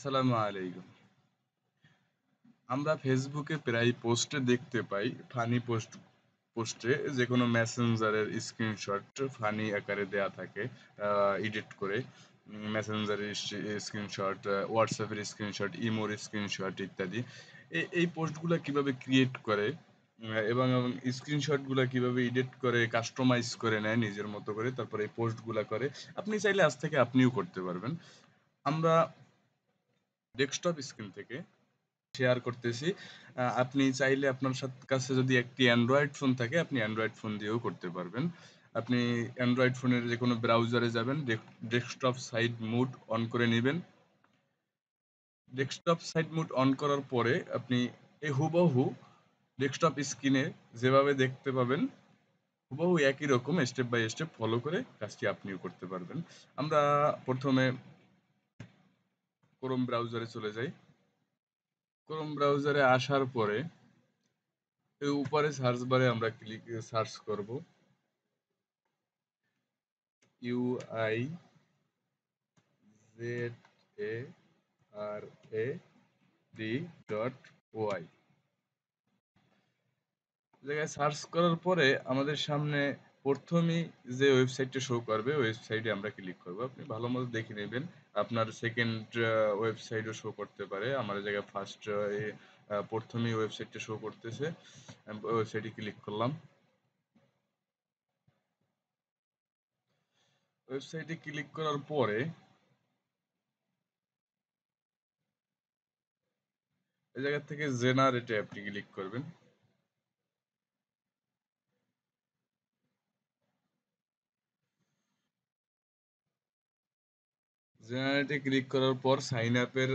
আসসালামু আলাইকুম। আমরা ফেসবুকে প্রায় পোস্টে দেখতে পাই ফানি পোস্টে যেকোনো মেসেঞ্জারের স্ক্রিনশট ফানি আকারে দেয়া থাকে এডিট করে মেসেঞ্জারের স্ক্রিনশট, হোয়াটসঅ্যাপের স্ক্রিনশট, ইমোর স্ক্রিনশট ইত্যাদি। এই পোস্টগুলা কিভাবে ক্রিয়েট করে এবং স্ক্রিনশটগুলা কিভাবে এডিট করে কাস্টমাইজ করে নেয় নিজের মতো করে তারপরে এই পোস্টগুলা করে। আপনি চাইলে আজ থেকে আপনিও করতে পারবেন। আমরা ডেস্কটপ স্ক্রিন থেকে শেয়ার করতেছি। আপনি চাইলে আপনার কাছে যদি একটি অ্যান্ড্রয়েড ফোন থাকে, আপনি অ্যান্ড্রয়েড ফোন দিয়েও করতে পারবেন। আপনি অ্যান্ড্রয়েড ফোনের যেকোনো ব্রাউজারে যাবেন, ডেস্কটপ সাইড মোড অন করে নিবেন। ডেস্কটপ সাইড মোড অন করার পরে আপনি হুবহু ডেস্কটপ স্ক্রিনে যেভাবে দেখতে পাবেন, হুবহু একই রকম স্টেপ বাই স্টেপ ফলো করে কাজটি আপনিও করতে পারবেন। আমরা প্রথমে ক্রোম ব্রাউজারে চলে যাই। ক্রোম ব্রাউজারে আসার পরে উপরে সার্চ বারে আমরা সার্চ করব UIZARAD.OI জায়গায় সার্চ করার পরে আমাদের সামনে প্রথমেই যে ওয়েবসাইটটা শো করবে ওয়েবসাইটে আমরা ক্লিক করব। আপনি ভালো মতো দেখে নেবেন। আপনার সেকেন্ড ওয়েবসাইটও শো করতে পারে। আমার জায়গায় ফার্স্ট প্রথমেই ওয়েবসাইটটা শো করতেছে। ওয়েবসাইটে ক্লিক করলাম। ওয়েবসাইটে ক্লিক করার পরে এই জায়গা থেকে জেনারেটে আপনি ক্লিক করবেন। জেনারেটে ক্লিক করার পর সাইন আপের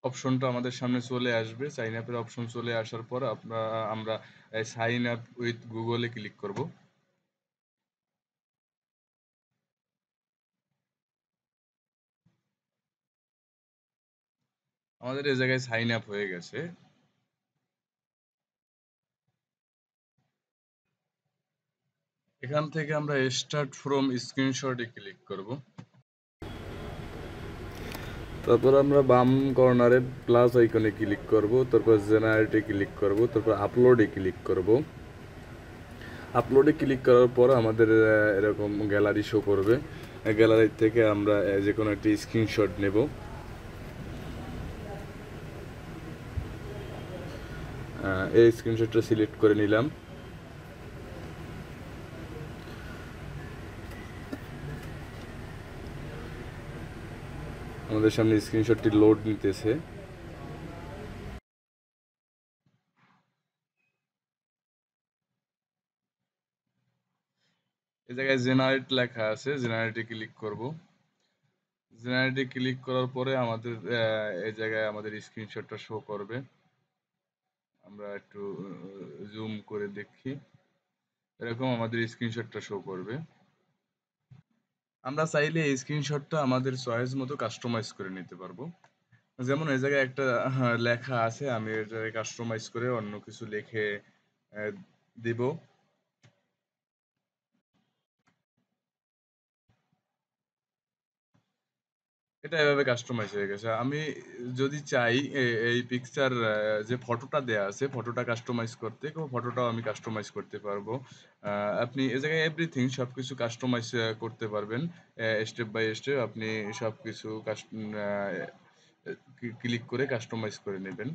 অপশনটা আমাদের সামনে চলে আসবে। সাইন আপের অপশন চলে আসার পর আমরা সাইন আপ উইথ গুগলে ক্লিক করব। আমাদের এই জায়গায় সাইন আপ হয়ে গেছে। এখান থেকে আমরা স্টার্ট ফ্রম স্ক্রিনশটে ক্লিক করব। তারপর আমরা বাম কর্নারে প্লাস আইকনে ক্লিক করব, তারপর জেনারেটে ক্লিক করব, তারপর আপলোডে ক্লিক করব। আপলোডে ক্লিক করার পর আমাদের এরকম গ্যালারি শো করবে। গ্যালারি থেকে আমরা যে কোনো একটি স্ক্রিনশট নেব। এই স্ক্রিনশটটা সিলেক্ট করে নিলাম। আমাদের সামনে স্ক্রিনশটটি লোড নিতেছে। এই জায়গায় জেনারেট লেখা আছে, জেনারেটে ক্লিক করব। জেনারেটে ক্লিক করার পরে আমাদের এই জায়গায় আমাদের স্ক্রিনশটটা শো করবে। আমরা একটু জুম করে দেখি। এরকম আমাদের স্ক্রিনশটটা শো করবে। আমরা চাইলে এই স্ক্রিনশটটা আমাদের চয়েস মতো কাস্টমাইজ করে নিতে পারবো। যেমন এই জায়গায় একটা লেখা আছে, আমি এটাকে কাস্টমাইজ করে অন্য কিছু লিখে আহ, দিব। এটা এভাবে কাস্টমাইজ হয়ে গেছে। আমি যদি চাই এই পিকচার যে ফটোটা দেয়া আছে ফটোটা কাস্টমাইজ করতে, ফটোটাও আমি কাস্টমাইজ করতে পারবো। আপনি এ জায়গায় এভরিথিং সবকিছু কাস্টমাইজ করতে পারবেন। স্টেপ বাই স্টেপ আপনি সবকিছু ক্লিক করে কাস্টমাইজ করে নেবেন।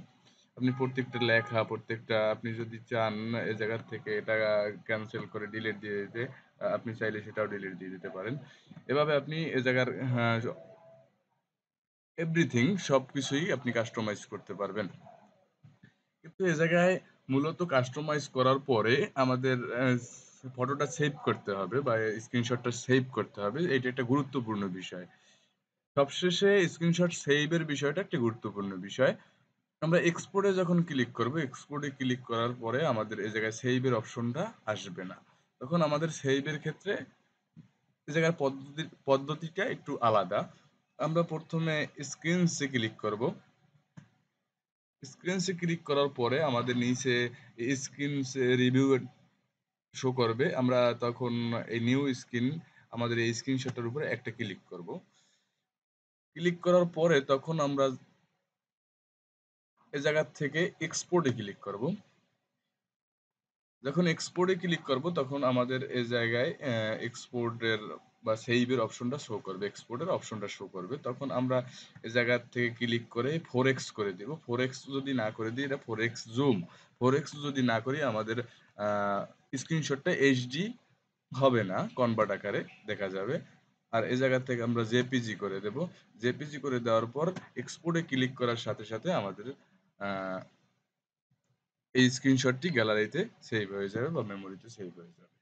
আপনি প্রত্যেকটা লেখা, প্রত্যেকটা আপনি যদি চান এ জায়গা থেকে এটা ক্যানসেল করে ডিলিট দিয়ে দিতে, আপনি চাইলে সেটাও ডিলিট দিয়ে দিতে পারেন। এভাবে আপনি এ জায়গার এভরিথিং সবকিছুই আপনি কাস্টমাইজ করতে পারবেন। কিন্তু এ জায়গায় মূলত কাস্টমাইজ করার পরে আমাদের ফটোটা সেভ করতে হবে বা স্ক্রিনশটটা সেভ করতে হবে। এটা একটা গুরুত্বপূর্ণ বিষয়। সবশেষে স্ক্রিনশট সেভের বিষয়টা একটা গুরুত্বপূর্ণ বিষয়। আমরা এক্সপোর্টে যখন ক্লিক করব, এক্সপোর্টে ক্লিক করার পরে আমাদের এই জায়গায় সেভের অপশনটা আসবে না। তখন আমাদের সেভের ক্ষেত্রে এই জায়গার পদ্ধতিটা একটু আলাদা। আমরা প্রথমে স্ক্রিনসে ক্লিক করব। স্ক্রিনসে ক্লিক করার পরে আমাদের নিচে স্ক্রিনসে রিভিউ শো করবে। আমরা তখন এই নিউ স্ক্রিন আমাদের এই স্ক্রিনশটের উপরে একটা ক্লিক করব। ক্লিক করার পরে তখন আমরা এই জায়গা থেকে এক্সপোর্ট এ ক্লিক করব। যখন এক্সপোর্ট এ ক্লিক করব তখন আমাদের এই জায়গায় এক্সপোর্ট এর বা সেভ এর অপশনটা শো করবে। এক্সপোর্ট এর অপশনটা শো করবে। তখন আমরা এই জায়গা থেকে ক্লিক করে 4x করে দিব। 4x যদি না করে দিই এটা 4x জুম। 4x যদি না করি আমাদের আ স্ক্রিনশটটা এইচডি হবে না, কনভার্ট আকারে দেখা যাবে। আর এই জায়গা থেকে আমরা জেপিজি করে দেব। জেপিজি করে দেওয়ার পর এক্সপোর্ট এ ক্লিক করার সাথে, সাথে আমাদের আ এই স্ক্রিনশটটি গ্যালারিতে সেভ হয়ে যাবে বা মেমোরিতে সেভ হয়ে যাবে।